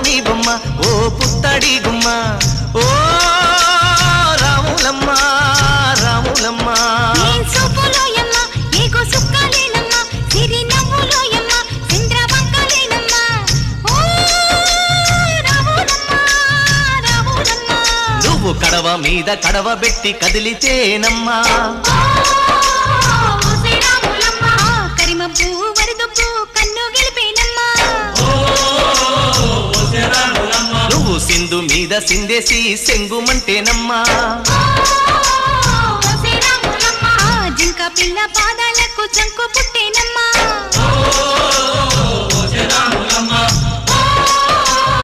పున్నమి బొమ్మ ఓ పుత్తడి గుమ్మ ఓ రాములమ్మ రాములమ్మ నువ్వు కడవ మీద కడవ పెట్టి కదిలితేనమ్మా నువ్వు సింధు మీద సిందేసి సెంగుమంటేనమ్మా జింక పిల్ల పాదాలకు జంకు పుట్టేనమ్మా